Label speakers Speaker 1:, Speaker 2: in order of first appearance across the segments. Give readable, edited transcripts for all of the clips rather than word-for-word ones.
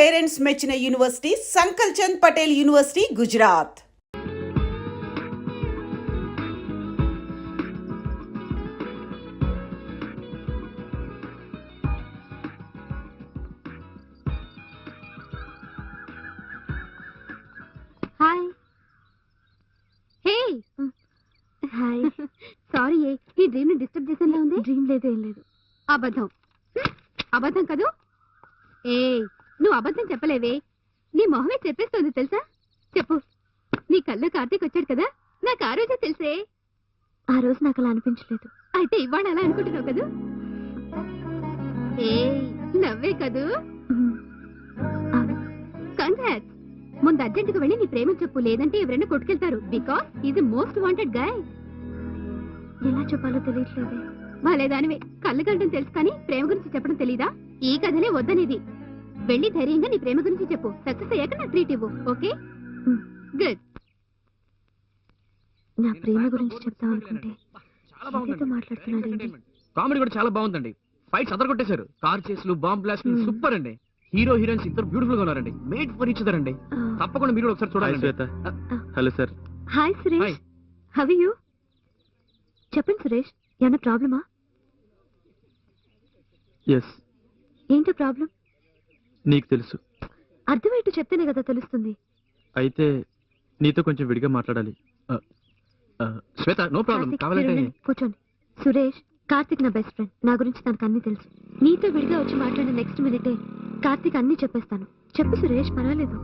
Speaker 1: Parents మెచ్చిన university Sankalchand Patel university Gujarat.
Speaker 2: Hi. Hey hi. Sorry ఈ dream ని డిస్టర్బ్ చేసేలా ఉంది. డ్రీమ్ లేదు, ఏం లేదు. అబద్ధం. అబద్ధం కదూ. ఏ నువ్వు అబద్ధం చెప్పలేవే, నీ మొహమే చెప్పేస్తుంది తెలుసా. చెప్పు, నీ కళ్ళు కార్తీక్ వచ్చాడు కదా, నాకు ఆ రోజే తెలుసే. ఆ రోజు నాకు అలా అనిపించలేదు. అయితే ఇవాళ అలా అనుకుంటున్నావు కదూ. ఏ నవ్వే కదూ. కంగ్రాట్స్. ముందు అర్జెంటుగా వెళ్ళి నీ ప్రేమ చెప్పు, లేదంటే ఎవరైనా కొట్టుకెళ్తారు. Because is most wanted guy. ఎలా చెప్పాలో తెలియట్లేదే. బాలేదానివే, కళ్ళు గంటం తెలుసు కానీ ప్రేమ గురించి చెప్పడం తెలీదా. ఈ కథనే వద్దనేది. వెళ్ళి ధైర్యంగా నీ ప్రేమ గురించి చెప్పు. సక్సెస్ అయ్యాక నా ట్రీట్ ఇవ్వు. Okay good. నా ప్రేమ గురించి చెప్తాం అనుకుంటే మాట్లాడుతున్నాడు.
Speaker 3: కామెడీ కూడా చాలా బాగుందండి. ఫైట్స్ అదరగొట్టేశారు. కార్ చేసులు, బాంబ్ బ్లాస్ట్ సూపర్ అండి. హీరో హీరోయిన్స్ ఇద్దరు బ్యూటిఫుల్ గా ఉన్నారండి. మేడ్ ఫర్ ఈచ్ అదర్ అండి. తప్పకుండా మీరు ఒకసారి చూడాలి.
Speaker 4: Hello sir.
Speaker 2: Hi Suresh, how are you? చెప్పండి సురేష్, ఏమైనా ప్రాబ్లమా?
Speaker 4: ఎస్.
Speaker 2: ఏంటో ప్రాబ్లం?
Speaker 4: నీకు తెలుసు.
Speaker 2: అర్థమేంటో చెప్తేనే కదా తెలుస్తుంది.
Speaker 4: అయితే నీతో కొంచెం విడిగా మాట్లాడాలి.
Speaker 3: శ్వేత, నో ప్రాబ్లం. కావాలంటే
Speaker 2: కూర్చోండి. సురేష్, కార్తిక్ నా బెస్ట్ ఫ్రెండ్. నా గురించి తనకు అన్ని తెలుసు. నీతో విడిగా వచ్చి మాట్లాడిన నెక్స్ట్ మినిటే కార్తిక్ అన్ని చెప్పేస్తాను. చెప్పు సురేష్, పర్వాలేదు.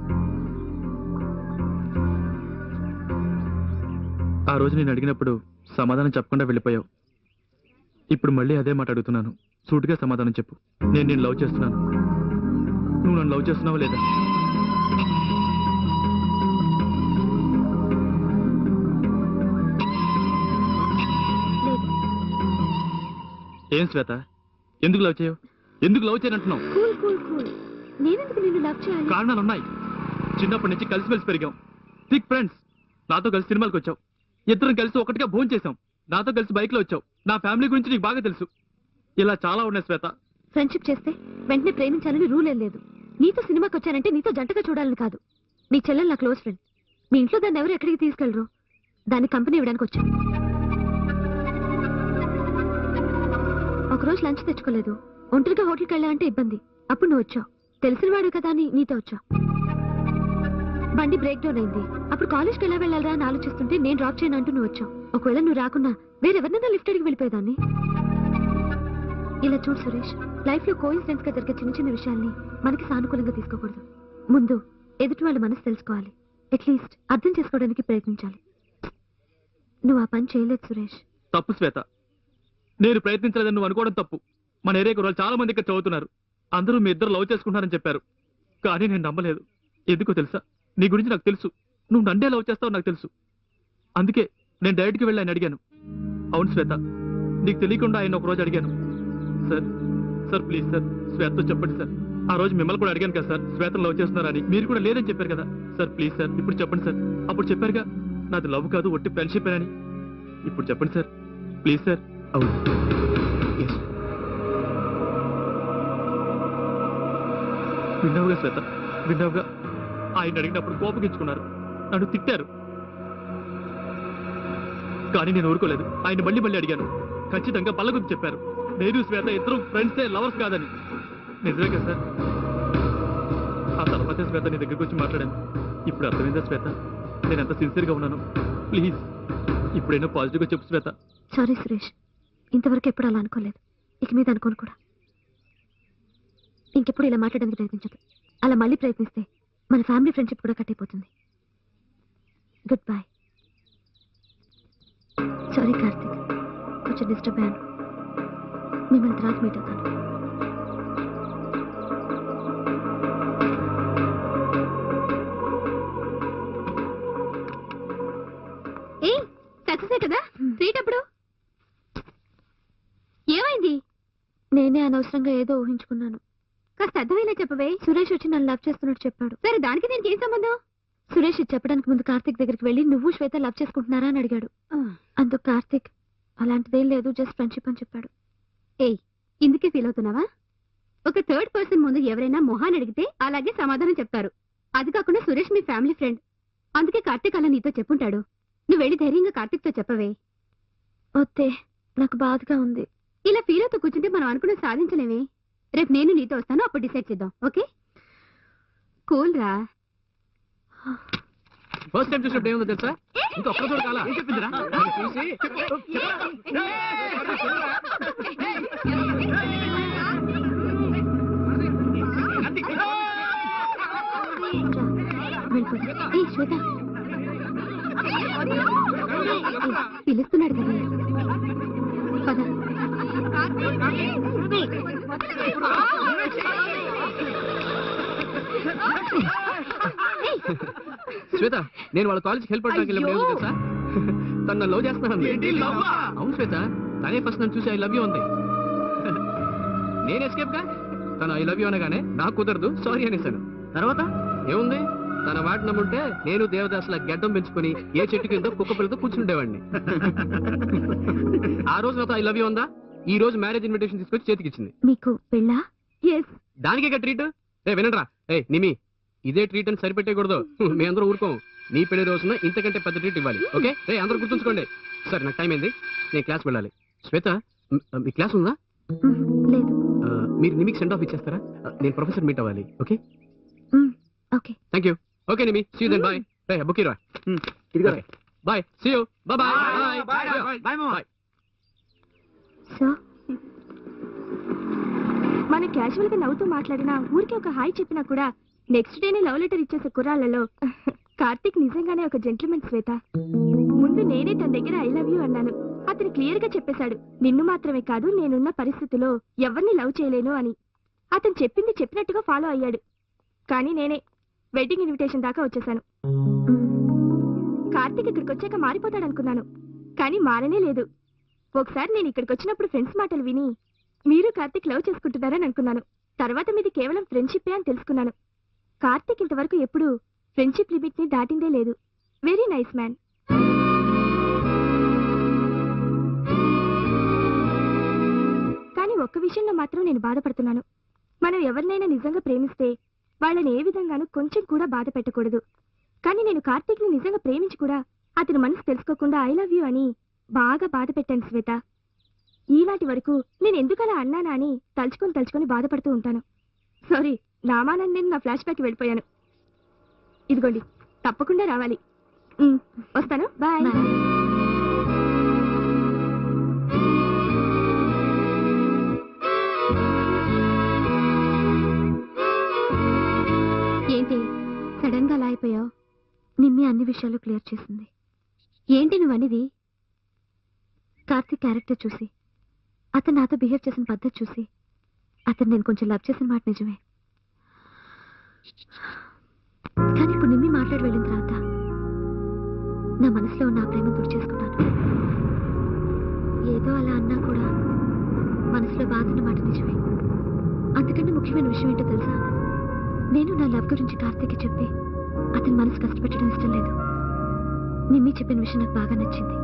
Speaker 4: ఆ రోజు నేను అడిగినప్పుడు సమాధానం చెప్పకుండా వెళ్ళిపోయావు. ఇప్పుడు మళ్ళీ అదే మాట అడుగుతున్నాను. సూటిగా సమాధానం చెప్పు. నేను లవ్ చేస్తున్నాను. నువ్వు నన్ను లవ్ చేస్తున్నావా లేదా? ఏం శ్వేత, ఎందుకు లవ్ చేయవు? ఎందుకు లవ్ చేయనంటున్నావు?
Speaker 2: నేనెందుకు నిన్ను లవ్ చేయాలి?
Speaker 4: కారణాలు ఉన్నాయి. చిన్నప్పటి నుంచి కలిసిమెలిసి పెరిగాం. Thick friends. నాతో కలిసి సినిమాలకు వచ్చావు. ఇద్దరం కలిసి ఒకటిగా భోజనం చేశాం. నాతో కలిసి బైక్ లో వచ్చావు. నా ఫ్యామిలీ గురించి నీకు బాగా తెలుసు. ఇలా చాలా ఉన్నాయి శ్వేత.
Speaker 2: ఫ్రెండ్షిప్ చేస్తే వెంటనే ప్రేమించాలని రూల్ ఏం లేదు. నీతో సినిమాకి వచ్చానంటే నీతో జంటగా చూడాలని కాదు. నీ చెల్లెలు నా క్లోజ్ ఫ్రెండ్. మీ ఇంట్లో దాన్ని ఎవరు ఎక్కడికి తీసుకెళ్లరు. దాన్ని కంపెనీ ఇవ్వడానికి వచ్చాను. ఒకరోజు లంచ్ తెచ్చుకోలేదు. ఒంటరిగా హోటల్కి వెళ్ళాలంటే ఇబ్బంది. అప్పుడు నువ్వు వచ్చావు. తెలిసినవాడు కదా అని నీతో వచ్చా. బండి బ్రేక్ డౌన్ అయింది. అప్పుడు కాలేజ్కి ఎలా వెళ్ళాలరా అని ఆలోచిస్తుంటే నేను డ్రాప్ చేయను అంటూ నువ్వు వచ్చావు. ఒకవేళ నువ్వు రాకున్నా వేరెవరినైనా లిఫ్ట్ అడిగి వెళ్ళిపోయేదాన్ని. ఇలా చూడు సురేష్, లైఫ్ లో కోఇన్సిడెన్స్ గా జరిగే చిన్న చిన్న విషయాల్ని మనకి సానుకూలంగా తీసుకోకూడదు. ముందు ఎదుటి వాళ్ళ మనసు తెలుసుకోవాలి. అట్లీస్ట్ అర్థం చేసుకోవడానికి ప్రయత్నించాలి. నువ్వు ఆ పని చేయలేదు సురేష్.
Speaker 4: తప్పు శ్వేత. నేను ప్రయత్నించలేదని నువ్వు అనుకోవడం తప్పు. మన ఏరియా కుర్రాళ్ళు చాలా మంది ఇక్కడ చదువుతున్నారు. అందరూ మీ ఇద్దరు లవ్ చేసుకుంటారని చెప్పారు. కానీ నేను నమ్మలేదు. ఎందుకో తెలుసా? నీ గురించి నాకు తెలుసు. నువ్వు నన్నే లవ్ చేస్తావు నాకు తెలుసు. అందుకే నేను డైరెక్ట్కి వెళ్ళి ఆయన అడిగాను. అవును శ్వేత, నీకు తెలియకుండా ఆయన ఒక రోజు అడిగాను. సార్ సార్ ప్లీజ్ సార్, శ్వేతతో చెప్పండి సార్. ఆ రోజు మిమ్మల్ని కూడా అడిగాను కదా సార్, శ్వేతను లవ్ చేస్తున్నారని. మీరు కూడా లేదని చెప్పారు కదా సార్. ప్లీజ్ సార్ ఇప్పుడు చెప్పండి సార్. అప్పుడు చెప్పారుగా నాది లవ్ కాదు, ఒట్టి ఫ్రెండ్షిప్ అని. ఇప్పుడు చెప్పండి సార్ ప్లీజ్ సార్. అవును విన్నావుగా శ్వేత, విన్నావుగా. ఆయన అడిగినప్పుడు కోపగించుకున్నారు, నన్ను తిట్టారు. కానీ నేను ఊరుకోలేదు. ఆయన మళ్ళీ మళ్ళీ అడిగాను. ఖచ్చితంగా పళ్ళ గురించి చెప్పారు. నేను శ్వేత ఇద్దరు ఫ్రెండ్సే, లవర్స్ కాదని. నిజమే కదా సార్. ఆ తర్వాత శ్వేత నీ దగ్గరికి వచ్చి మాట్లాడాను. ఇప్పుడు అర్థమైందా శ్వేత నేను ఎంత సిన్సియర్గా ఉన్నాను? ప్లీజ్ ఇప్పుడైనా పాజిటివ్గా చెప్పు శ్వేత.
Speaker 2: సారీ సురేష్, ఇంతవరకు ఎప్పుడు అలా అనుకోలేదు. ఇక మీద అనుకోను కూడా. ఇంకెప్పుడు ఇలా మాట్లాడడానికి ప్రయత్నించదు. అలా మళ్ళీ ప్రయత్నిస్తే మన ఫ్యామిలీ ఫ్రెండ్షిప్ కూడా కట్ అయిపోతుంది. Good bye. సారీ కార్తిక్, కొంచెం డిస్టర్బ్ అయ్యాను. మిమ్మల్ని తర్వాత మీట్ అవుతాను. ఏ సక్సెస్ కదా ట్రీట్. అప్పుడు ఏమైంది? నేనే అనవసరంగా ఏదో ఊహించుకున్నాను. కాస్త అర్థమైనా చెప్పవే. సురేష్ వచ్చి నన్ను లవ్ చేస్తున్నట్టు చెప్పాడు. సరే దానికి నేను ఏం సంబంధం? సురేష్ ఇది చెప్పడానికి ముందు కార్తిక్ దగ్గరికి వెళ్ళి నువ్వు శ్వేత లవ్ చేసుకుంటున్నారా అని అడిగాడు. అందుకు కార్తిక్ అలాంటిదేం లేదు, జస్ట్ ఫ్రెండ్షిప్ అని చెప్పాడు. ఏయ్, ఇందుకే ఫీల్ అవుతున్నావా? ఒక థర్డ్ పర్సన్ ముందు ఎవరైనా మొహాన్ని అడిగితే అలాగే సమాధానం చెప్తారు. అది కాకుండా సురేష్ మీ ఫ్యామిలీ ఫ్రెండ్, అందుకే కార్తీక్ అలా నీతో చెప్పుంటాడు. నువ్వు వెళ్ళి ధైర్యంగా కార్తీక్ తో చెప్పవే. వద్దే, నాకు బాధగా ఉంది. ఇలా ఫీల్ అవుతూ కూర్చుంటే మనం అనుకున్న సాధించలేమే. రేపు నేను నీతో వస్తాను, అప్పుడు డిసైడ్ చేద్దాం. ఓకే, కూల్ రా.
Speaker 3: ఫస్ట్ టైం చూసినప్పుడు ఏముందో తెలుసా? ఇంకా ఒక్క చోటు కాలా ఏం చెప్పిందిరా? చూసి
Speaker 2: శ్వేత పిలుస్తున్నాడు కదా, పద.
Speaker 3: శ్వేత, నేను వాళ్ళ కాలేజ్కి హెల్ప్ అవడానికి వెళ్ళినప్పుడు ఏముందో తెలుసా? తను లవ్ చేస్తున్నాను. అవును శ్వేత, తనే ఫస్ట్ నన్ను చూసి ఐ లవ్ యూ ఉంది. నేను ఎస్కేప్ గా తను ఐ లవ్ యూ అనగానే నాకు కుదరదు సారీ అనేసాను. తర్వాత ఏముంది, తన మాట నమ్ముంటే నేను దేవదాసుల గడ్డం పెంచుకొని ఏ చెట్టు కింద కుక్క పిల్లతో కూర్చుండేవాడిని. ఆ రోజు నాతో ఐ లవ్ యూ ఉందా, ఈ రోజు మ్యారేజ్ ఇన్విటేషన్ తీసుకొచ్చి చేతికి ఇచ్చింది.
Speaker 2: మీకు పెళ్ళా?
Speaker 3: దానికే ట్రీట్. వినండ్రా, నిమి ఇదే ట్రీట్ అని సరిపెట్టేకూడదు. మీ అందరూ ఊరుకోం. నీ పెళ్లి రోజున ఇంతకంటే పెద్ద ట్రీట్ ఇవ్వాలి. ఓకే అందరూ గుర్తుంచుకోండి. సరే, నాకు టైం అయింది, నేను క్లాస్ వెళ్ళాలి. శ్వేత, మీ క్లాస్ ఉందా?
Speaker 2: లేదు.
Speaker 3: మీరు నిమికి సెండ్ ఆఫ్ ఇచ్చేస్తారా? నేను ప్రొఫెసర్ మీట్ అవ్వాలి. Okay
Speaker 2: okay,
Speaker 3: thank you. Okay Nimi, see you then. Bye. బుక్ ఇరా. ఇదిగో bye. See you. Bye bye bye bye.
Speaker 2: So మన క్యాజువల్ గా నవ్వుతూ మాట్లాడినా, ఊరికి ఒక హాయ్ చెప్పినా కూడా నెక్స్ట్ డేనే లవ్ లెటర్ ఇచ్చేసే కుర్రాళ్లలో కార్తీక్ నిజంగానే ఒక జెంటిల్మెన్ శ్వేత. ముందు నేనే తన దగ్గర ఐ లవ్ యూ అన్నాను. అతను క్లియర్ గా చెప్పేశాడు, నిన్ను మాత్రమే కాదు నేనున్న పరిస్థితిలో ఎవరిని లవ్ చేయలేను అని. అతను చెప్పింది చెప్పినట్టుగా ఫాలో అయ్యాడు. కానీ నేనే వెడ్డింగ్ ఇన్విటేషన్ దాకా వచ్చేసాను. కార్తీక్ ఇక్కడికి వచ్చాక మారిపోతాడనుకున్నాను, కానీ మారనే లేదు. ఒకసారి నేను ఇక్కడికి వచ్చినప్పుడు ఫ్రెండ్స్ మాటలు విని మీరు కార్తీక్ లవ్ చేసుకుంటున్నారని అనుకున్నాను. తర్వాత మీది కేవలం ఫ్రెండ్షిప్పే అని తెలుసుకున్నాను. కార్తీక్ ఇంతవరకు ఎప్పుడు ఫ్రెండ్షిప్ లిమిట్ ని దాటిందే లేదు. Very nice man. కానీ ఒక్క విషయంలో మాత్రం నేను బాధపడుతున్నాను. మనం ఎవరినైనా నిజంగా ప్రేమిస్తే వాళ్ళని ఏ విధంగానూ కొంచెం కూడా బాధ పెట్టకూడదు. కానీ నేను కార్తీక్ ని నిజంగా ప్రేమించి కూడా అతని మనసు తెలుసుకోకుండా ఐ లవ్ యూ అని బాగా బాధ పెట్టాను శ్వేత. ఈనాటి వరకు నేను ఎందుకలా అన్నానా అని తలుచుకొని బాధపడుతూ ఉంటాను. సారీ, నామానని నేను నా ఫ్లాష్ బ్యాక్ వెళ్ళిపోయాను. ఇదిగోండి, తప్పకుండా రావాలి. వస్తాను, బాయ్. ఏంటి సడన్ గా అలా అయిపోయావు? నిమ్మి అన్ని విషయాలు క్లియర్ చేసింది. ఏంటి నువ్వు అనేది? కార్తీక్ క్యారెక్టర్ చూసి, అతను నాతో బిహేవ్ చేసిన పద్ధతి చూసి, అతను నేను కొంచెం లవ్ చేసిన మాట నిజమే. కానీ ఇప్పుడు నిమ్మి మాట్లాడి వెళ్ళిన తర్వాత నా మనసులో ఉన్న ప్రేమ తుడిచేసుకున్నాను. ఏదో అలా అన్నా కూడా మనసులో బాధన్న మాట నిజమే. అంతకంటే ముఖ్యమైన విషయం ఏంటో తెలుసా? నేను నా లవ్ గురించి కార్తీక్కి చెప్పి అతని మనసు కష్టపెట్టడం ఇష్టం లేదు. నిమ్మి చెప్పిన విషయం నాకు బాగా నచ్చింది.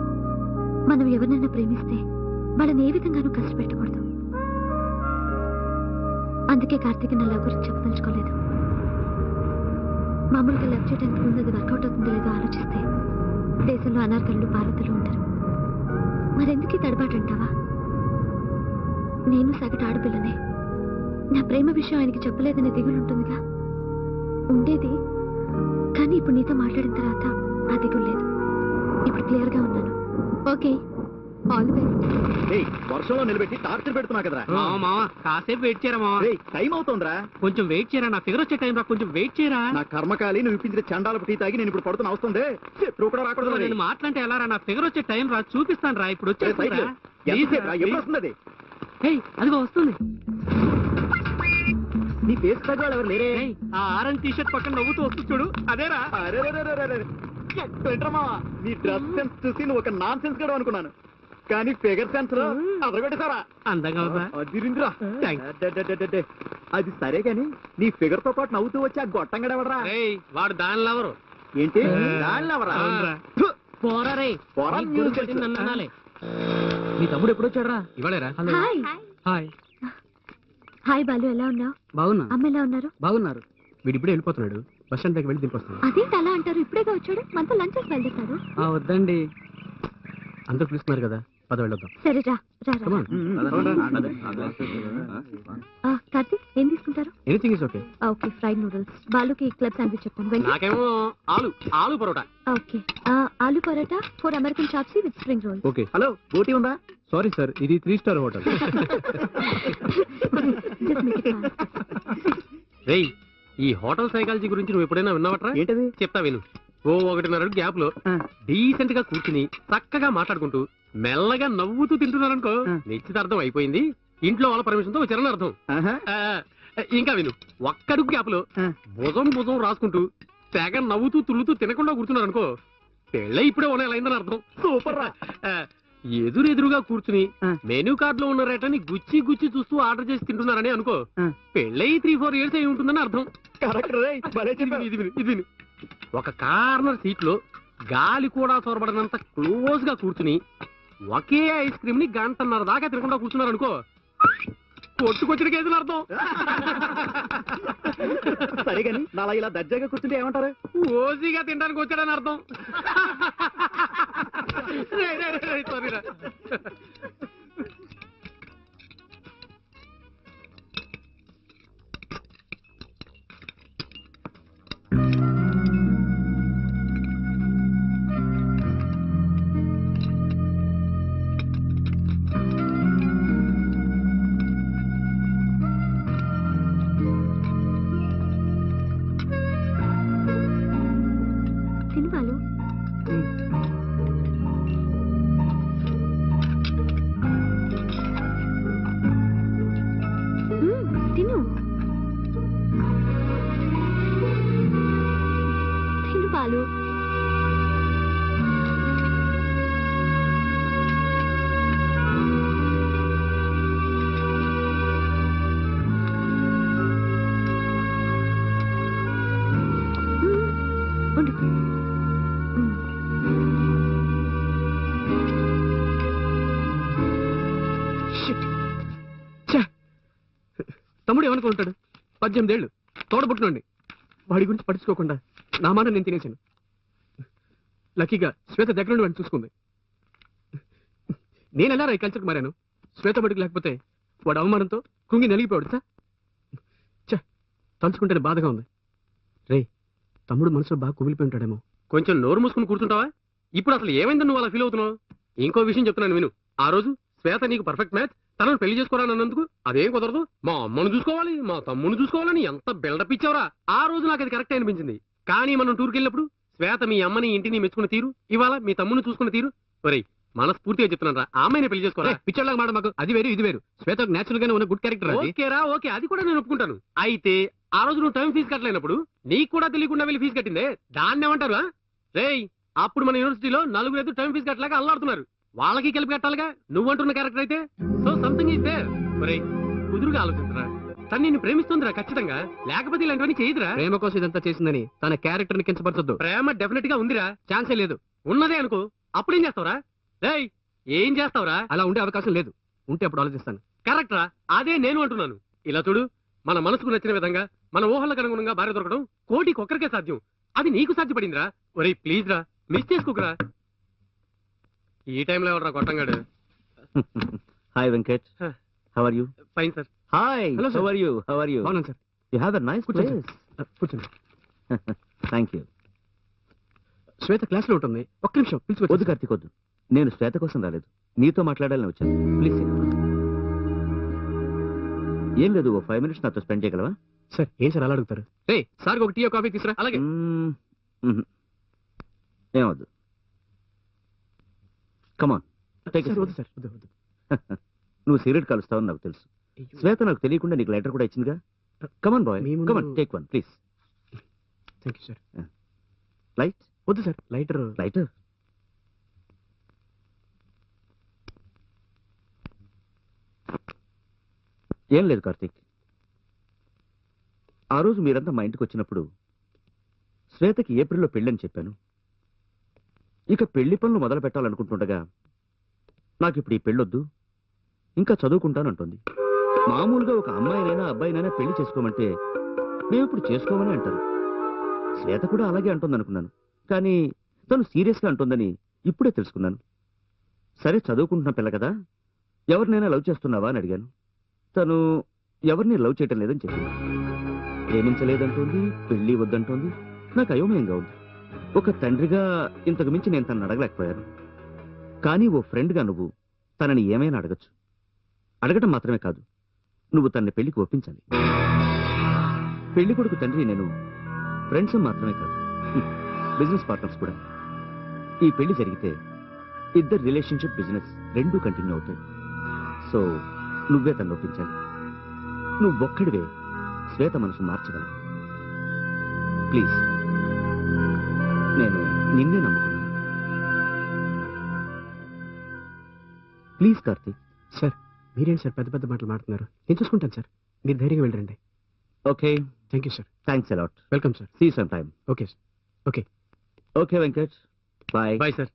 Speaker 2: మనం ఎవరినైనా ప్రేమిస్తే వాళ్ళని ఏ విధంగానూ కష్టపెట్టకూడదు. అందుకే కార్తీక్ నా లవ్ గురించి చెప్పదలుచుకోలేదు. మామూలుగా లవ్ చేయడానికి ముందు అది వర్కౌట్ అవుతుందో లేదో ఆలోచిస్తే దేశంలో అనార్కలు పార్వతులు ఉంటారు. మరెందుకు ఈ తడబాటు అంటావా? నేను సగటు ఆడపిల్లనే. నా ప్రేమ విషయం ఆయనకి చెప్పలేదనే దిగులు ఉంటుందిగా. ఉండేది, కానీ ఇప్పుడు నీతో మాట్లాడిన తర్వాత ఆ దిగులు లేదు. ఇప్పుడు క్లియర్ గా ఉన్నాను. Okay, all the best.
Speaker 5: వర్షంలో నిలబెట్టి టార్చర్ పెడుతున్నా కదరా.
Speaker 3: మావా కాసేపు వెయిట్ చేయరా మావా.
Speaker 5: టైం అవుతుందిరా,
Speaker 3: కొంచెం వెయిట్ చేయరా. నా ఫిగర్ వచ్చే టైం రా, కొంచెం వెయిట్ చేయరా.
Speaker 5: నా కర్మకాలి నువ్వు ఇప్పించిన చండాలపు టీ తాగి నేను ఇప్పుడు పడుతున్నా వస్తుంది. శత్రువు కూడా రాకూడదు.
Speaker 3: నేను మాట్లాంటే ఎలా రా? నా ఫిగర్ వచ్చే టైం రా, చూపిస్తాను రా. ఇప్పుడు వచ్చే
Speaker 5: ఎప్పుడు వస్తుంది?
Speaker 3: అదిగో వస్తుంది.
Speaker 5: నీ ఫేస్ తగ్గ వాళ్ళు ఎవరు లేరే.
Speaker 3: ఆ ఆరెంజ్ టీ షర్ట్ పక్కన నవ్వుతూ వస్తూ చూడు, అదేరా.
Speaker 5: నీ డ్రెస్ సెన్స్ చూసి నువ్వు ఒక నాన్ సెన్స్ గడు అనుకున్నాను, కానీ ఫిగర్ సెన్స్ లో అదరగొట్టేసారా.
Speaker 3: అందంగా
Speaker 5: అదిరిందిరా. అది సరే గాని నీ ఫిగర్ తో పాటు నవ్వుతూ వచ్చి ఆ గొట్టం గడవడరా.
Speaker 3: వాడు దానిలో ఎవరు
Speaker 5: ఏంటి దానిలో ఎవరా?
Speaker 3: పోరా రే,
Speaker 4: నీ తమ్ముడు ఎప్పుడు వచ్చాడు రా?
Speaker 3: ఇవాళరా.
Speaker 2: హాయ్.
Speaker 4: హాయ్.
Speaker 2: హాయ్ బాలు, ఎలా ఉన్నావు?
Speaker 3: బాగున్నా.
Speaker 2: అమ్మ ఎలా ఉన్నారు?
Speaker 3: బాగున్నారు. వీడు ఇప్పుడే వెళ్ళిపోతున్నాడు. బస్ స్టాండ్ దగ్గర వెళ్ళి దింపొస్తున్నాడు.
Speaker 2: అదేంటి అలా అంటారు? ఇప్పుడేగా వచ్చాడు, మనతో లంచ్ చేసి వెళ్తారు.
Speaker 3: వద్దండి, అందరూ పిలుస్తున్నారు కదా, పద వెళ్ళొద్దాం.
Speaker 2: సరే రా రా రా.
Speaker 3: Come on.
Speaker 2: కార్తీక్ ఏం తీసుకుంటారు?
Speaker 3: Anything is okay.
Speaker 2: Okay, fried noodles. బాలుకి క్లబ్ శాండ్విచ్ చెప్పండి. వెంకీ?
Speaker 3: నాకేమో aloo paratha.
Speaker 2: Okay, aloo paratha 4 American chop suey with spring roll.
Speaker 3: Okay.
Speaker 5: Hello, బోటి ఉందా?
Speaker 3: సారీ సార్, ఇది 3 స్టార్ హోటల్. రేయ్, ఈ హోటల్ సైకాలజీ గురించి నువ్వు ఎప్పుడైనా విన్నావట్రా?
Speaker 5: ఏంటది?
Speaker 3: చెప్తా విను. ఓ 1.5 గ్యాప్ లో డీసెంట్ గా కూర్చుని చక్కగా మాట్లాడుకుంటూ మెల్లగా నవ్వుతూ తింటున్నారనుకో, నిశ్చితార్థం అయిపోయింది, ఇంట్లో వాళ్ళ పర్మిషన్ తో వచ్చారని అర్థం.
Speaker 5: ఆహా.
Speaker 3: ఇంకా విను, ఒక్కడుగు గ్యాప్ లో భుజం రాసుకుంటూ తెగ నవ్వుతూ తుళ్ళుతూ తినకుండా కూర్చున్నారనుకో, పెళ్ళై ఇప్పుడే ఓనేలైందని అర్థం.
Speaker 5: సూపర్ రా.
Speaker 3: ఎదురుగా కూర్చుని మెనూ కార్డ్ లో ఉన్న రేటని గుచ్చి చూస్తూ ఆర్డర్ చేసి తింటున్నారని అనుకో, పెళ్ళై 3-4 ఇయర్స్ అయి ఉంటుందని అర్థం.
Speaker 5: కరెక్ట్ రేయ్, భలే చెప్పావు.
Speaker 3: ఇది విను. ఒక కార్నర్ సీట్ లో గాలి కూడా చొరబడినంత క్లోజ్ గా కూర్చుని ఒకే ఐస్ క్రీమ్ ని 1.5 దాకా తినకుండా కూర్చున్నారు అనుకో, కొట్టుకొచ్చిన కేసులు అర్థం.
Speaker 5: సరే గాని నాలా ఇలా దర్జాగా కూర్చుంటే ఏమంటారు?
Speaker 3: ఓజీగా తినడానికి వచ్చాడని అర్థం. సారీరా.
Speaker 2: తిను బాలు. తిను తిను బాలు. ఉండు.
Speaker 3: తమ్ముడు ఏమనుకుంటాడు? 18 ఏళ్ళు తోడబుట్టినండి, వాడి గురించి పట్టించుకోకుండా నా మాట నేను తినేసాను. లక్కీగా శ్వేత దగ్గర నుండి వాడిని చూసుకుంది. నేను ఎలా ఈ కల్చర్కి మారాను? శ్వేత బడికి లేకపోతే వాడు అవమానంతో కృంగి నలిగిపోయాడు సార్. తలుచుకుంటేనే బాధగా ఉంది. రే, తమ్ముడు మనసులో బాగా కుమిలిపోయి ఉంటాడేమో. కొంచెం నోరు మూసుకుని కూర్చుంటావా? ఇప్పుడు అసలు ఏమైందని నువ్వు అలా ఫీల్ అవుతున్నావు? ఇంకో విషయం చెప్తున్నాను విను. ఆ రోజు శ్వేత నీకు పర్ఫెక్ట్ మ్యాచ్, తనను పెళ్లి చేసుకోవాలన్నందుకు అదేం కుదరదు, మా అమ్మను చూసుకోవాలి, మా తమ్ముని చూసుకోవాలని ఎంత బిల్డప్ ఇచ్చావరా. ఆ రోజు నాకు అది కరెక్ట్ అనిపించింది. కానీ మనం టూర్కి వెళ్ళినప్పుడు శ్వేత మీ అమ్మని ఇంటిని మెచ్చుకున్న తీరు, ఇవాళ మీ తమ్ముని చూసుకున్న తీరు, ఒరేయ్ మనస్ఫూర్తిగా చెప్తున్నారా, ఆమెనే పెళ్లి చేసుకోరా. పిచ్చర్లాగా మాట మాకు. అది వేరు ఇది వేరు. శ్వేత నేచురల్ గానే ఉన్న గుడ్ క్యారెక్టర్. ఓకేరా, ఓకే, అది కూడా నేను ఒప్పుకుంటాను. అయితే ఆ రోజు నువ్వు టైం ఫీజు కట్టలేనప్పుడు నీకు కూడా తెలియకుండా వెళ్ళి ఫీజు కట్టిందే, దాన్ని ఏమంటారు? రేయ్, అప్పుడు మన యూనివర్సిటీలో 4 టైం ఫీజు కట్టలేక అల్లాడుతున్నారు. వాళ్ళకి కలిపి కట్టాలిగా నువ్వంటున్న క్యారెక్టర్ అయితే. So something is there. ఒరేయ్, కుదురుగా ఆలోచించరా. తను నిన్ను ప్రేమిస్తుందిరా ఖచ్చితంగా, లేకపోతే ఇలాంటివన్నీ చేయదురా. ప్రేమ కోసం ఇదంతా చేసిందని తన క్యారెక్టర్ ని కించపరచొద్దు. ప్రేమ డెఫినెట్ గా ఉందిరా, ఛాన్సే లేదు. ఉన్నదే అనుకో, అప్పుడేం చేస్తావురా? రేయ్, ఏం చేస్తావురా? అలా ఉండే అవకాశం లేదు. ఉంటే అప్పుడు ఆలోచిస్తాను. కరెక్ట్ రా, అదే నేను అంటున్నాను. ఇలా చూడు, మన మనసుకు నచ్చిన విధంగా మన ఊహలకు అనుగుణంగా భార్య దొరకడం కోటికి ఒక్కరికే సాధ్యం. అది నీకు సాధ్యపడిందిరా. ఒరేయ్ ప్లీజ్ రా, మిస్ చేసుకోకురా. ఈ టైంలో ఎవరు కొట్టంగాడు?
Speaker 5: Hi Venkat, how are you?
Speaker 3: Fine sir.
Speaker 5: Hi,
Speaker 3: Hello, sir.
Speaker 5: How are you? How are you?
Speaker 3: బాగున్నాను sir.
Speaker 5: You have a nice
Speaker 3: కూర్చోండి
Speaker 5: ప్లేస్.
Speaker 3: కూర్చోండి.
Speaker 5: Thank you.
Speaker 3: శ్వేత క్లాస్ లో ఉంటుంది, ఒక్క నిమిషం
Speaker 5: వద్దు
Speaker 3: పిలిచి.
Speaker 5: కార్తీక్, వద్దు. నేను శ్వేత కోసం రాలేదు, నీతో మాట్లాడాలని వచ్చాను. ప్లీజ్. ఏం లేదు, ఓ 5 minutes నాతో స్పెండ్ చేయగలవా?
Speaker 3: సార్ ఏం సార్ అలా అడుగుతారు? రే సార్ ఒక టీ కాఫీ తీసురా. అలాగే.
Speaker 5: ఏమవద్దు. కమాన్,
Speaker 3: సార్ వద్దు సార్, వద్దు వద్దు.
Speaker 5: నువ్వు సిగరెట్ కలుస్తావని నాకు తెలుసు. శ్వేత నాకు తెలియకుండా నీకు లైటర్ కూడా ఇచ్చిందిగా. కమాన్ బాయ్,
Speaker 3: మీ ముందు-
Speaker 5: come on, take one please.
Speaker 3: Thank you sir.
Speaker 5: Light?
Speaker 3: వద్దు సార్, లైటర్.
Speaker 5: లైటర్? ఏం లేదు కార్తీక్, ఆ రోజు మీరంతా మా ఇంటికి వచ్చినప్పుడు శ్వేతకి ఏప్రిల్లో పెళ్ళని చెప్పాను. ఇక పెళ్లి పనులు మొదలు పెట్టాలనుకుంటుండగా నాకు ఇప్పుడు ఈ పెళ్ళొద్దు, ఇంకా చదువుకుంటానంటుంది. మామూలుగా ఒక అమ్మాయినైనా అబ్బాయినైనా పెళ్లి చేసుకోమంటే మేము ఇప్పుడు చేసుకోమని అంటారు. శ్వేత కూడా అలాగే అంటుందనుకున్నాను, కానీ తను సీరియస్గా అంటుందని ఇప్పుడే తెలుసుకున్నాను. సరే, చదువుకుంటున్న పిల్ల కదా, ఎవరినైనా లవ్ చేస్తున్నావా అని అడిగాను. తను ఎవరిని లవ్ చేయటం లేదని చెప్పింది. ప్రేమించలేదంటోంది, పెళ్లి వద్దంటోంది. నాకు అయోమయంగా ఉంది. ఒక తండ్రిగా ఇంతకు మించి నేను తనని అడగలేకపోయాను. కానీ ఓ ఫ్రెండ్గా నువ్వు తనని ఏమైనా అడగచ్చు. అడగటం మాత్రమే కాదు, నువ్వు తనని పెళ్లికి ఒప్పించాలి. పెళ్లి కొడుకు తండ్రి నేను ఫ్రెండ్స్ మాత్రమే కాదు, బిజినెస్ పార్ట్నర్స్ కూడా. ఈ పెళ్లి జరిగితే ఇద్దరు రిలేషన్షిప్, బిజినెస్ రెండూ కంటిన్యూ అవుతాయి. సో నువ్వే తను ఒప్పించాలి. నువ్వొక్కడివే శ్వేత మనసు మార్చగలవు. ప్లీజ్, నేను నిన్నే నమ్ముకున్నాను. ప్లీజ్ కార్తీక్.
Speaker 3: సార్ మీరేంటి సార్ పెద్ద పెద్ద మాటలు మాట్లాడుతున్నారు? నేను చూసుకుంటాను సార్, మీరు ధైర్యంగా వెళ్ళండి.
Speaker 5: Okay,
Speaker 3: thank you sir.
Speaker 5: Thanks a lot.
Speaker 3: Welcome sir.
Speaker 5: See some time.
Speaker 3: Okay sir. Okay
Speaker 5: okay Venkat, bye.
Speaker 3: Bye sir.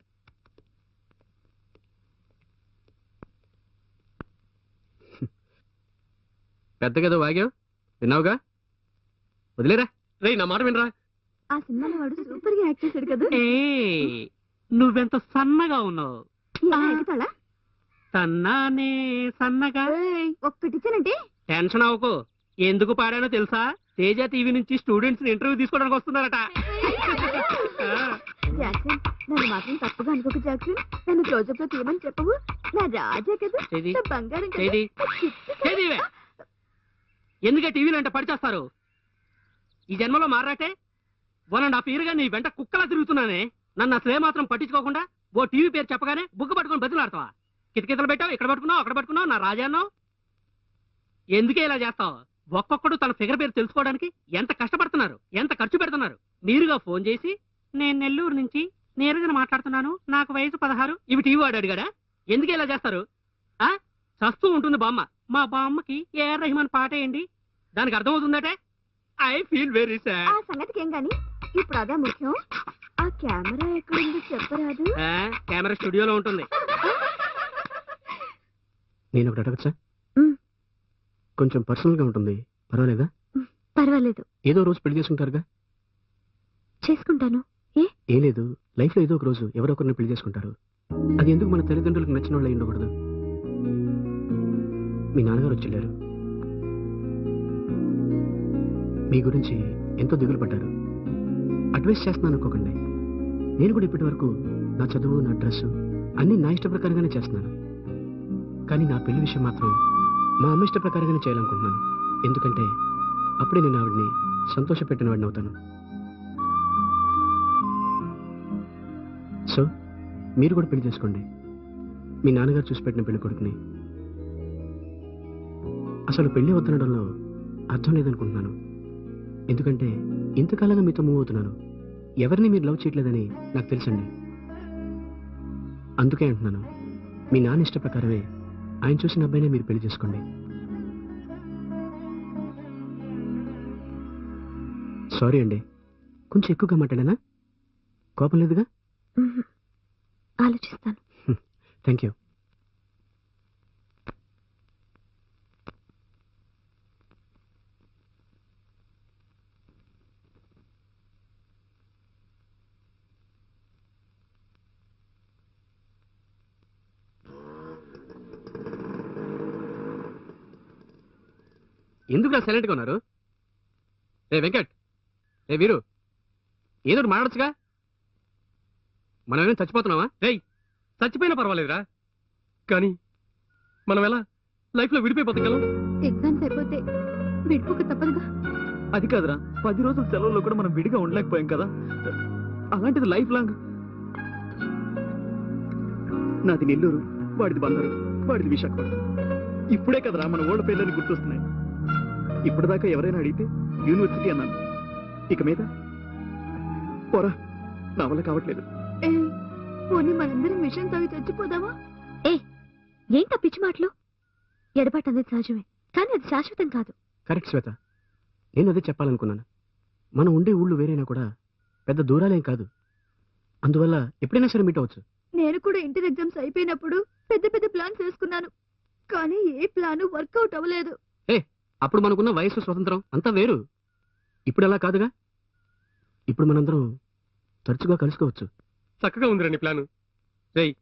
Speaker 3: పెద్దగేదో వాగావు, విన్నావుగా, వదిలేరా. రే నా మాట వినరా.
Speaker 2: ఆ సినిమాలో వాడు సూపర్ గా యాక్ట్ చేశాడు కదా.
Speaker 3: నువ్వెంత సన్నగా ఉన్నావు.
Speaker 2: ఎగతాళా?
Speaker 3: సన్నానే సన్నగా.
Speaker 2: ఒక్కటిచ్చానంటే
Speaker 3: టెన్షన్ అవ్వకు. ఎందుకు పాడానో తెలుసా? తేజ టీవీ నుంచి స్టూడెంట్స్ ఇంటర్వ్యూ తీసుకోవడానికి వస్తున్నారట.
Speaker 2: జాక్సన్, నన్ను మాత్రం తప్పుగా అనుకోకు జాక్సన్. నన్ను క్లోజప్ లో తీయమని చెప్పవు. నా రాజా కదా, నా బంగారం కదా.
Speaker 3: ఎందుకే టీవీలో అంటే పడిచేస్తారు? ఈ జన్మలో మారాటే 1.5 year గా నీ వెంట కుక్కలా తిరుగుతున్నానే. నన్ను అసలే మాత్రం పట్టించుకోకుండా ఓ టీవీ పేరు చెప్పగానే బుక్ పట్టుకొని బతులాడతావా? కితకితలు పెట్టావు, ఇక్కడ పట్టుకున్నావు, అక్కడ పట్టుకున్నావు, నా రాజా అన్నావు. ఎందుకే ఇలా చేస్తావు? ఒక్కొక్కడు తన ఫిగర్ పేరు తెలుసుకోవడానికి ఎంత కష్టపడుతున్నారు, ఎంత ఖర్చు పెడుతున్నారు. మీరుగా ఫోన్ చేసి నేను నెల్లూరు నుంచి నేరుగా మాట్లాడుతున్నాను, నాకు వయసు 16, ఇవి టీవీ వాడు అడిగాడా? ఎందుకే ఇలా చేస్తారు? ఆ చస్తూ ఉంటుంది బామ్మ. మా బామ్మకి ఏఆర్ రెహమాన్ పాట ఏంటి, దానికి అర్థమవుతుందటే. I feel very sad.
Speaker 2: ఆ సంగతికి ఏం గాని, ఇప్పుడు అదే ముఖ్యం. ఆ కెమెరా ఎక్కడుందో చెప్పరాదు?
Speaker 3: కెమెరా స్టూడియోలో ఉంటుంది. నేను ఒకటి అడగచ్చా? కొంచెం పర్సనల్ గా ఉంటుంది, పర్వాలేదా?
Speaker 2: పర్వాలేదు.
Speaker 3: ఏదో రోజు పెళ్లి చేసుకుంటారుగా?
Speaker 2: చేసుకుంటాను.
Speaker 3: ఏం లేదు, లైఫ్ లో ఏదో ఒక రోజు ఎవరో ఒకరిని పెళ్లి చేసుకుంటారు. అది ఎందుకు మన తల్లిదండ్రులకు నచ్చిన వాళ్ళు అయి ఉండకూడదు? మీ నాన్నగారు వచ్చి మీ గురించి ఎంతో దిగులు పడ్డారు. అడ్వైస్ చేస్తున్నాను అనుకోకండి. నేను కూడా ఇప్పటి వరకు నా చదువు, నా డ్రెస్సు అన్నీ నా ఇష్ట ప్రకారంగానే చేస్తున్నాను. కానీ నా పెళ్లి విషయం మాత్రం మా అమ్మ ఇష్ట ప్రకారంగానే చేయాలనుకుంటున్నాను. ఎందుకంటే అప్పుడే నేను ఆవిడ్ని సంతోష పెట్టిన వాడిని అవుతాను. సో మీరు కూడా పెళ్లి చేసుకోండి. మీ నాన్నగారు చూసి పెట్టిన పెళ్లి కొడుకుని. అసలు పెళ్లి వద్దనడంలో అర్థం లేదనుకుంటున్నాను. ఎందుకంటే ఇంతకాలంగా మీతో మూవ్ అవుతున్నాను. ఎవరిని మీరు లవ్ చేయట్లేదని నాకు తెలుసండి. అందుకే అంటున్నాను, మీ నాన్న ఇష్ట ప్రకారమే ఆయన చూసిన అబ్బాయినే మీరు పెళ్లి చేసుకోండి. సారీ అండి, కొంచెం ఎక్కువగా మాట్లాడానా? కోపం లేదుగా?
Speaker 2: ఆలోచిస్తాను.
Speaker 3: Thank you. ఎందుకు సైలెంట్గా ఉన్నారు? ఏ వెంకట్, ఏ వీరు, ఏదో మాట్లాడచ్చుగా. మనం ఏమైనా చచ్చిపోతున్నావా? రేయ్, చచ్చిపోయినా పర్వాలేదురా, కానీ మనం ఎలా లైఫ్లో విడిపోయిపోతాం?
Speaker 2: ఎగ్జామ్స్ అయిపోతే విడిపోక తప్పదుగా.
Speaker 4: అది కాదురా, 10 రోజుల సెలవుల్లో కూడా మనం విడిగా ఉండలేకపోయాం కదా. అలాంటిది లైఫ్ లాంగ్. నాది నెల్లూరు, వాడిది బంగారు, వాడిది విశాఖపట్నం. ఇప్పుడే కదరా మన ఓల్డ్ పేర్లని గుర్తొస్తున్నాయి. ఇప్పటిదాకా ఎవరైనా అడిగితే యూనివర్సిటీ అన్నాను. ఇక మీద పోరా, నా వల్ల కావట్లేదు.
Speaker 2: పోనీ మనందరం విషయం తాగి చచ్చిపోదామా? ఏంటా పిచ్చి మాటలు? ఎడబాటు అనేది సహజమే, కానీ అది శాశ్వతం కాదు.
Speaker 3: కరెక్ట్ శ్వేత, నేను అదే చెప్పాలనుకున్నాను. మనం ఉండే ఊళ్ళు వేరైనా కూడా పెద్ద దూరాలేం కాదు. అందువల్ల ఎప్పుడైనా సరే మీట్ అవచ్చు.
Speaker 2: నేను కూడా ఇంటర్ ఎగ్జామ్స్ అయిపోయినప్పుడు పెద్ద పెద్ద ప్లాన్స్ వేసుకున్నాను. కానీ ఏ ప్లాన్ వర్కౌట్ అవ్వలేదు.
Speaker 3: అప్పుడు మనకున్న వయసు స్వతంత్రం అంతా వేరు. ఇప్పుడు అలా కాదుగా. ఇప్పుడు మనందరం తరచుగా కలుసుకోవచ్చు.
Speaker 6: చక్కగా ఉందిరా నీ ప్లాన్. రేయ్,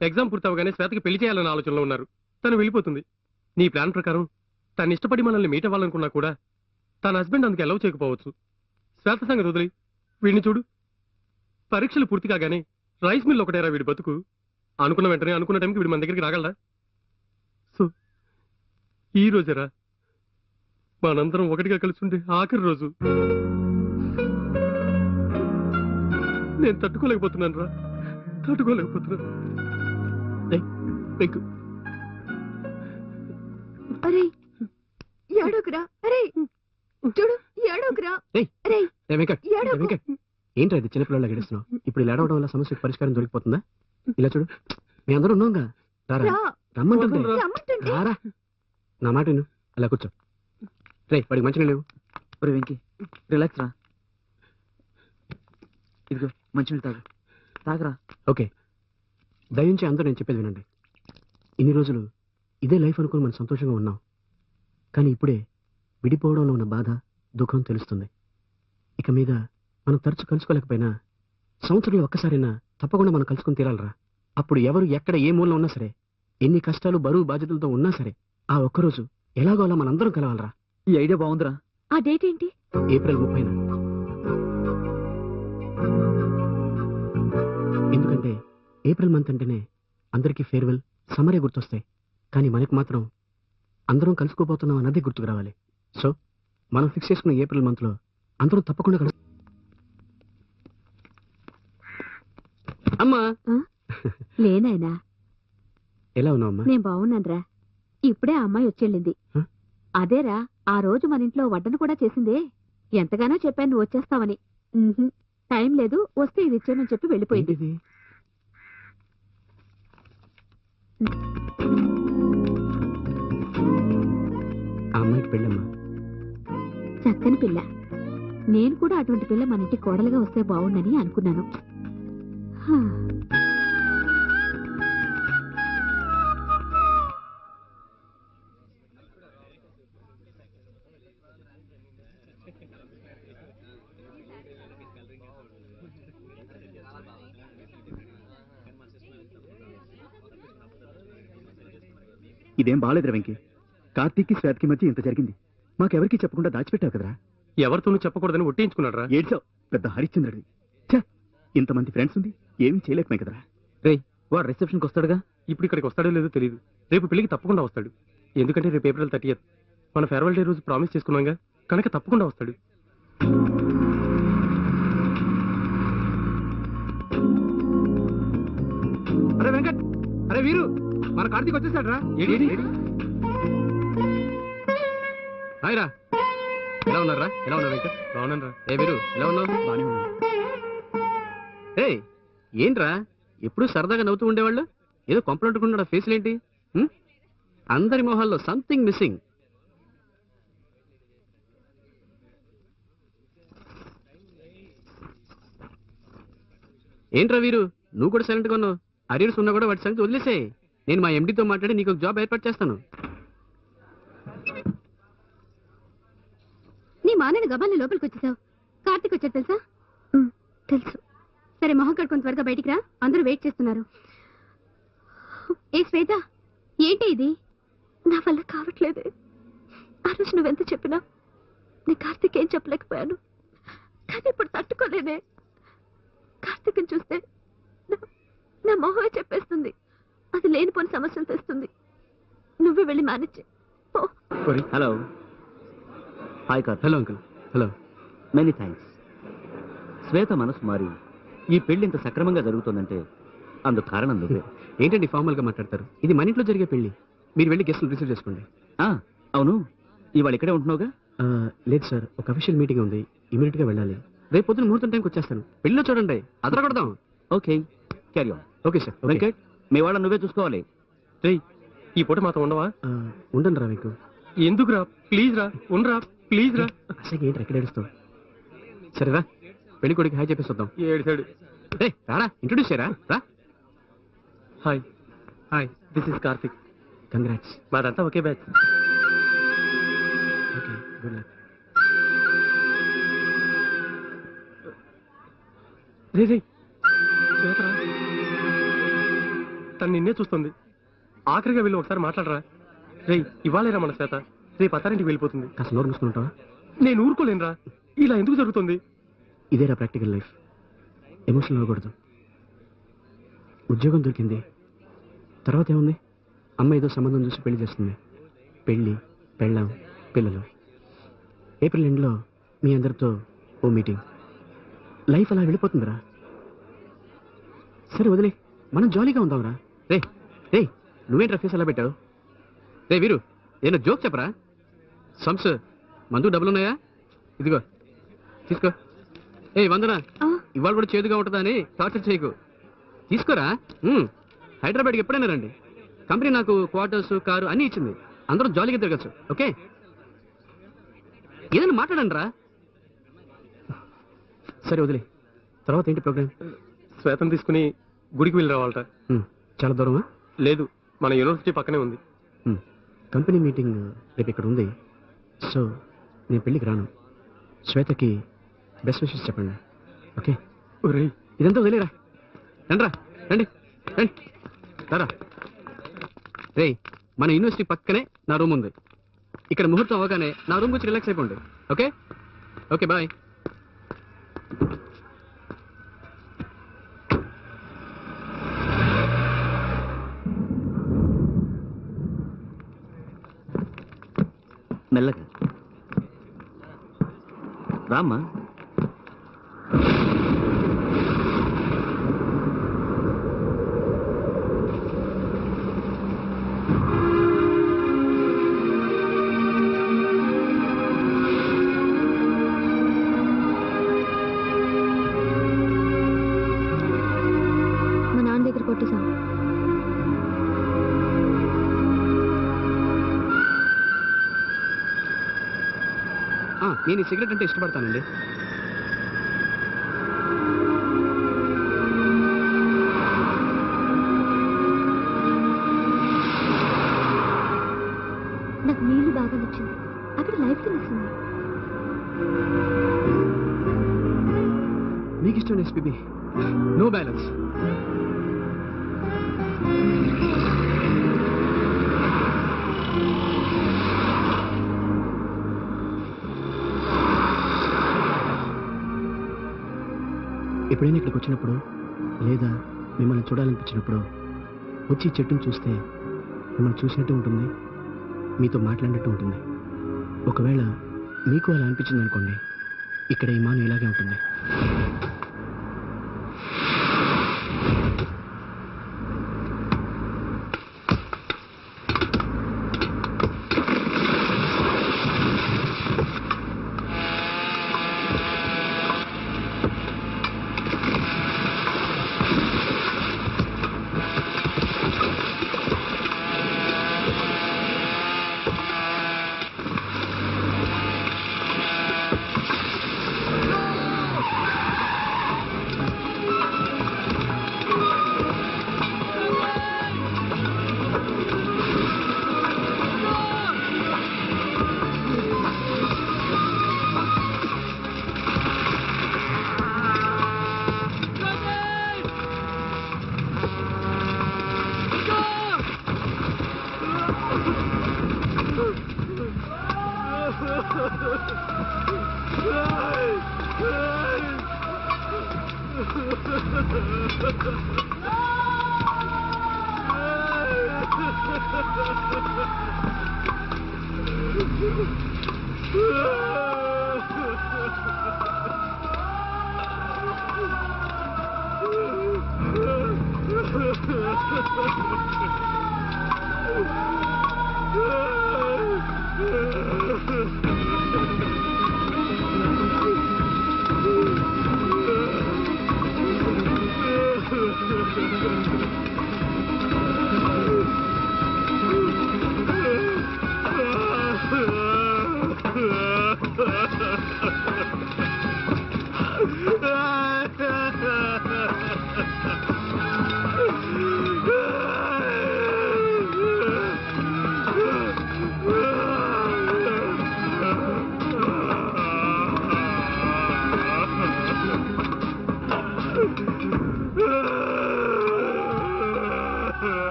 Speaker 6: ఎగ్జామ్ పూర్తవగానే శ్వేతకి పెళ్లి చేయాలన్న ఆలోచనలో ఉన్నారు. తను వెళ్ళిపోతుంది. నీ ప్లాన్ ప్రకారం తను ఇష్టపడి మనల్ని మీట్ అవ్వాలనుకున్నా కూడా తన హస్బెండ్ అందుకు అలౌ చేయకపోవచ్చు. శ్వేత సంగతి వదిలి వీడిని చూడు. పరీక్షలు పూర్తి కాగానే రైస్ మిల్ ఒకటేరా వీడి బతుకు. అనుకున్న వెంటనే అనుకున్న టైంకి వీడి మన దగ్గరికి రాగలరా? సో ఈ రోజేరా మనందరం ఒకటిగా కలిసి ఉండే ఆఖరి రోజు. నేను తట్టుకోలేకపోతున్నాను రా, తట్టుకోలేకపోతున్నాను.
Speaker 2: అరే ఏడోకురా, అరే చూడు ఏడోకురా. అరే
Speaker 3: వెంకట్, ఏంట్రా ఇది చిన్నపిల్లలా గడిస్తున్నావు? ఇప్పుడు ఇలా ఏడవడం వల్ల సమస్యకు పరిష్కారం దొరికిపోతుందా? ఇలా చూడు, మీ అందరూ ఉన్నాంగా. రారా, రమ్మంటుంది.
Speaker 2: రమ్మంటుంటే
Speaker 3: రారా, నా మాట విను. అలా కూర్చో. రే, వాడికి మంచిగా లేవు.
Speaker 5: వెంకీ రిలాక్స్ రా. ఇదిగో మంచినీళ్ళు తాగు. తాగరా.
Speaker 3: ఓకే, దయించి అందరూ నేను చెప్పేది వినండి. ఇన్ని రోజులు ఇదే లైఫ్ అనుకుని మనం సంతోషంగా ఉన్నాం. కానీ ఇప్పుడే విడిపోవడంలో ఉన్న బాధ, దుఃఖం తెలుస్తుంది. ఇక మీద మనం తరచు కలుసుకోలేకపోయినా సంవత్సరంలో ఒక్కసారైనా తప్పకుండా మనం కలుసుకుని తీరాలరా. అప్పుడు ఎవరు ఎక్కడ ఏ మూలలో ఉన్నా సరే, ఎన్ని కష్టాలు బరువు బాధ్యతలతో ఉన్నా సరే, ఆ ఒక్కరోజు ఎలాగో అలా మనందరం కలవాలరా.
Speaker 5: ఈ ఐడియా బాగుందిరా.
Speaker 2: ఆ డేట్ ఏంటి?
Speaker 3: ఏప్రిల్ 30న. ఎందుకంటే ఏప్రిల్ మంత్ అంటేనే అందరికీ ఫేర్వెల్, సమ్మరే గుర్తొస్తాయి. కానీ మనకు మాత్రం అందరం కలుసుకోబోతున్నాం అన్నది గుర్తుకు రావాలి. సో మనం ఫిక్స్ చేసుకున్న ఏప్రిల్ మంత్ లో అందరం తప్పకుండా కలుసు. అమ్మా,
Speaker 2: లేనాయనా,
Speaker 3: ఎలా ఉన్నావు అమ్మా?
Speaker 2: నేను బాగున్నానురా. ఇప్పుడే ఆ అమ్మాయి వచ్చేళ్ళింది. అదేరా, ఆ రోజు మన ఇంట్లో వడ్డను కూడా చేసిందే. ఎంతగానో చెప్పాను నువ్వు వచ్చేస్తావని. టైం లేదు, వస్తే ఇది ఇచ్చేయమని చెప్పి వెళ్ళిపోయింది.
Speaker 3: ఏంటిది? ఆ అమ్మాయికి పెళ్ళమ్మా.
Speaker 2: చక్కని పిల్ల. నేను కూడా అటువంటి పిల్ల మన ఇంటి కోడలుగా వస్తే బాగుండని అనుకున్నాను. హా.
Speaker 5: ఇదేం బాగాలేదురా వెంకీ. కార్తీక్కి శ్వేతకి మధ్య ఇంత జరిగింది. మాకెవరికి చెప్పకుండా దాచిపెట్టావు కదరా.
Speaker 6: ఎవరితోనూ చెప్పకూడదని ఒట్టించుకున్నాడు రా.
Speaker 5: ఏడ్చావు, పెద్ద హరిశ్చంద్రుడి. ఛ, ఇంతమంది ఫ్రెండ్స్ ఉంది, ఏమీ చేయలేకమే కదరా.
Speaker 3: రేయ్, వాడు రిసెప్షన్కి వస్తాడుగా.
Speaker 6: ఇప్పుడు ఇక్కడికి వస్తాడో లేదో తెలియదు. రేపు పెళ్లికి తప్పకుండా వస్తాడు. ఎందుకంటే రేపు ఏప్రిల్ 30th మన ఫేర్వెల్ డే రోజు ప్రామిస్ చేసుకున్నాగా, కనుక తప్పకుండా వస్తాడు.
Speaker 3: అరే వెంకట్, అరే వీరు, మన కార్తీక్ వచ్చేసాడు రా. హాయ్ రా, ఎలా ఉన్నారా? ఎలా ఉన్నారు వెంకట్?
Speaker 6: బాగున్నాను రా.
Speaker 3: ఏ వీరు, ఎలా ఉన్నావు?
Speaker 5: బానే ఉన్నాను.
Speaker 3: ఏయ్, ఏంట్రా ఎప్పుడు సరదాగా నవ్వుతూ ఉండేవాళ్ళు? ఏదో కొంపలంటుకున్నాడు. ఫేస్లు ఏంటి? అందరి మొహాల్లో సంథింగ్ మిస్సింగ్. ఏంట్రా వీరు, నువ్వు కూడా సైలెంట్ గా ఉన్నావు? అరియర్స్ ఉన్నా కూడా వాటి సంగతి వదిలేసే. నేను మా ఎండితో మాట్లాడి నీకు ఒక జాబ్ ఏర్పాటు చేస్తాను.
Speaker 2: నీ మానని గబాన్ని లోపలికి వచ్చేసావు. కార్తీక్ వచ్చాడు తెలుసా? తెలుసు. సరే, మొహం కడుకొని త్వరగా బయటికి రా, అందరూ వెయిట్ చేస్తున్నారు. ఏ శ్వేత, ఏంటి ఇది? నా వల్ల కావట్లేదే. ఆ రోజు నువ్వెంత చెప్పినా నేను కార్తీక్ ఏం చెప్పలేకపోయాను. కానీ ఇప్పుడు తట్టుకోలేదే. కార్తీక్ని చూస్తే నా మొహమే చెప్పేస్తుంది. అది లేనిపోని సమస్యలు తెస్తుంది. నువ్వే వెళ్ళి మేనేజ్ చేయి.
Speaker 5: Hello. Hi Karthik.
Speaker 3: Hello uncle. Hello.
Speaker 5: Many thanks. Shweta మనసు మారి ఈ పెళ్లి ఇంత సక్రమంగా జరుగుతుందంటే అందుకు కారణం నువ్వే.
Speaker 3: ఏంటండి ఫార్మల్ గా మాట్లాడతారు? ఇది మన ఇంట్లో జరిగే పెళ్లి. మీరు వెళ్ళి గెస్టులు రిసీవ్ చేసుకోండి.
Speaker 5: అవును, ఇవాళ ఇక్కడే ఉంటున్నావుగా?
Speaker 3: లేదు సార్, ఒక అఫీషియల్ మీటింగ్ ఉంది, ఇమీడియట్ గా వెళ్ళాలి. రేపు పొద్దున ముహూర్తం టైంకి వచ్చేస్తాను. పెళ్లిలో చూడండి, అదరగొడదాం.
Speaker 5: Okay, carry on.
Speaker 3: Okay sir.
Speaker 5: Venkat, మీ వాళ్ళ నువ్వే చూసుకోవాలి.
Speaker 6: రేయ్, ఈ పూట మాతో ఉండవా?
Speaker 3: ఉండండి రా మీకు.
Speaker 6: ఎందుకురా? ప్లీజ్ రా, ఉండరా, ప్లీజ్ రా.
Speaker 3: అసలు ఏంటి ఎక్కడ ఏడుస్తావు? సరేరా, పెళ్లి కొడుకు హాయ్ చెప్పేసి వద్దాం.
Speaker 6: ఏడిసాడు.
Speaker 3: రారా, ఇంట్రొడ్యూస్ చేయరా. రా.
Speaker 6: Hi hi, this is Karthik.
Speaker 3: Congrats.
Speaker 6: మాదంతా ఒకే బ్యాచ్.
Speaker 3: Okay, good luck.
Speaker 6: రే శ్వేతరా, తను నిన్నే చూస్తుంది. ఆఖరిగా వీళ్ళు ఒకసారి మాట్లాడరా. రే ఇవాళేరా మన శ్వేత రేపు అత్తారింటికి వెళ్ళిపోతుంది.
Speaker 3: కాస్త నోరు మూసుకుంటావా?
Speaker 6: నేను ఊరుకోలేనురా. ఇలా ఎందుకు జరుగుతుంది?
Speaker 3: ఇదేరా ప్రాక్టికల్ లైఫ్. ఎమోషనల్ అవ్వకూడదు. ఉద్యోగం దొరికింది, తర్వాత ఏముంది? అమ్మ ఏదో సంబంధం చూసి పెళ్లి చేస్తుంది. పెళ్ళి, పెళ్ళాం, పిల్లలు. ఏప్రిల్ ఎండ్లో మీ అందరితో ఓ మీటింగ్. లైఫ్ అలా వెళ్ళిపోతుందిరా. సరే వదిలే, మనం జాలీగా ఉందాంరా. రే రే నువ్వేంట్రా ఫేస్ అలా పెట్టావు? రే వీరు, ఏదో జోక్ చెప్పరా? సంస్ మందు డబ్బులున్నాయా? ఇదిగో తీసుకో. వందన, ఇవాళ కూడా చేదుగా ఉంటుందా అని టార్చర్ చేయకు. తీసుకోరా. హైదరాబాద్కి ఎప్పుడైనా రండి. కంపెనీ నాకు క్వార్టర్స్, కారు అన్నీ ఇచ్చింది. అందరూ జాలీగా తిరగచ్చు. ఓకే, ఏదైనా మాట్లాడండి రా. సరే వదిలే, తర్వాత ఏంటి ప్రోగ్రామ్?
Speaker 6: శ్వేతం తీసుకుని గుడికి వెళ్ళి రావాలట.
Speaker 3: చాలా దూరమా?
Speaker 6: లేదు, మన యూనివర్సిటీ పక్కనే ఉంది.
Speaker 3: కంపెనీ మీటింగ్ రేపు ఇక్కడ ఉంది. సో నేను పెళ్ళికి రాను. శ్వేతకి బెస్ట్ విషెస్ చెప్పండి. ఓకే,
Speaker 6: ఒరేయ్
Speaker 3: ఇదంతా వదిలేరా. రండి రండి రండి రా. రే మన యూనివర్సిటీ పక్కనే నా రూమ్ ఉంది. ఇక్కడ ముహూర్తం అవగానే నా రూమ్ వచ్చి రిలాక్స్ అయిపోండి. Okay okay bye.
Speaker 5: మెల్లగా రామ్మా.
Speaker 2: మా నాన్న దగ్గర కొట్టేశాం.
Speaker 3: నేను ఈ సిగరెట్ అంటే ఇష్టపడతానండి.
Speaker 2: నాకు నీళ్లు బాగా నచ్చింది. అక్కడ లైఫ్ నచ్చింది.
Speaker 3: మీకు ఇష్టం ఎస్పీబీ. No balance. ఎప్పుడైనా ఇక్కడికి వచ్చినప్పుడు లేదా మిమ్మల్ని చూడాలనిపించినప్పుడు వచ్చి ఈ చెట్టును చూస్తే మిమ్మల్ని చూసినట్టు ఉంటుంది, మీతో మాట్లాడినట్టు ఉంటుంది. ఒకవేళ మీకు అలా అనిపించింది అనుకోండి, ఇక్కడ ఈ మాను ఇలాగే ఉంటుంది.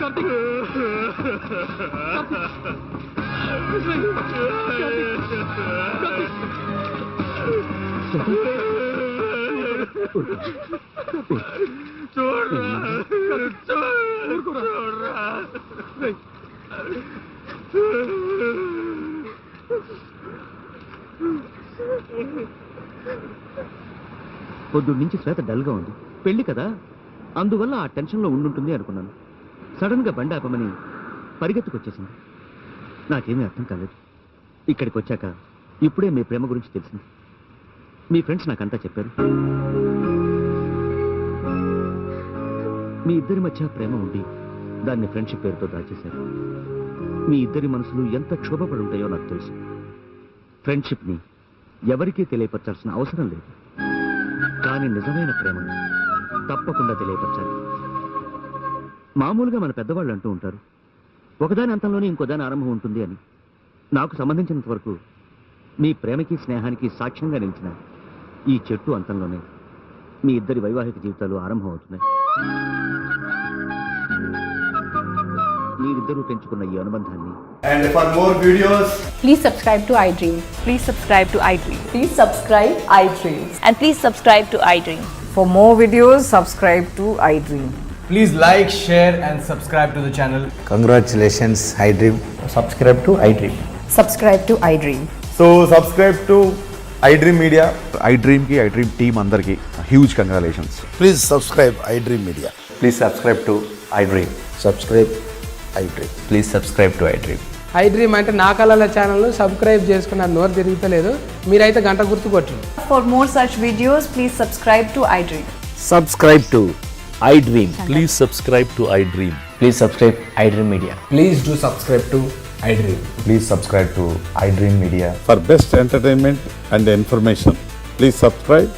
Speaker 4: కార్తీక్
Speaker 5: పొద్దున్నుంచి శ్వేత డల్గా ఉంది. పెళ్లి కదా, అందువల్ల ఆ టెన్షన్లో ఉండుంటుంది అనుకున్నాను. సడన్గా బండి ఆపమని పరిగెత్తుకొచ్చేసింది. నాకేమీ అర్థం కాలేదు. ఇక్కడికి వచ్చాక ఇప్పుడే మీ ప్రేమ గురించి తెలిసింది. మీ ఫ్రెండ్స్ నాకంతా చెప్పారు. మీ ఇద్దరి మధ్య ప్రేమ ఉండి దాన్ని ఫ్రెండ్షిప్ పేరుతో దాచేశారు. మీ ఇద్దరి మనసులు ఎంత క్షోభపడి ఉంటాయో నాకు తెలుసు. ఫ్రెండ్షిప్ని ఎవరికీ తెలియపరచాల్సిన అవసరం లేదు, కానీ నిజమైన ప్రేమను తప్పకుండా తెలియపరచాలి. మామూలుగా మన పెద్దవాళ్ళు అంటూ ఉంటారు, ఒకదాని అంతంలోనే ఇంకోదాని ఆరంభం ఉంటుంది అని. నాకు సంబంధించినంత వరకు మీ ప్రేమకి స్నేహానికి సాక్ష్యంగా నిలిచిన ఈ చెట్టు అంతంలోనే మీ ఇద్దరి వైవాహిక జీవితాలు ఆరంభం అవుతున్నాయి. మీరిద్దరూ పెంచుకున్న ఈ అనుబంధాన్ని
Speaker 7: And for more videos,
Speaker 8: Please subscribe to iDream.
Speaker 9: Please subscribe to iDream.
Speaker 8: Please subscribe iDream.
Speaker 9: And please subscribe to iDream.
Speaker 8: For more videos, subscribe to iDream.
Speaker 7: please like, share, and subscribe to the channel.
Speaker 10: Congratulations, iDream. Subscribe to iDream.
Speaker 8: Subscribe to iDream.
Speaker 7: So, subscribe to iDream Media.
Speaker 10: iDream ki iDream team andarki huge congratulations. Please subscribe iDream Media. Please subscribe to iDream. Subscribe iDream. Please subscribe to iDream.
Speaker 11: iDream అంటే నా కళల channel subscribe చేసుకున్న నోరు తిరుగుతలేదు. మీరైతే గంట గుర్తు కొట్టండి.
Speaker 8: For more such videos, please subscribe to iDream.
Speaker 5: Subscribe to iDream.
Speaker 10: Please subscribe to iDream. Please subscribe iDream Media.
Speaker 7: Please do subscribe to iDream.
Speaker 10: Please subscribe to iDream Media.
Speaker 12: For best entertainment and information, please subscribe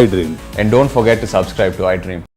Speaker 12: iDream.
Speaker 10: And don't forget to subscribe to iDream.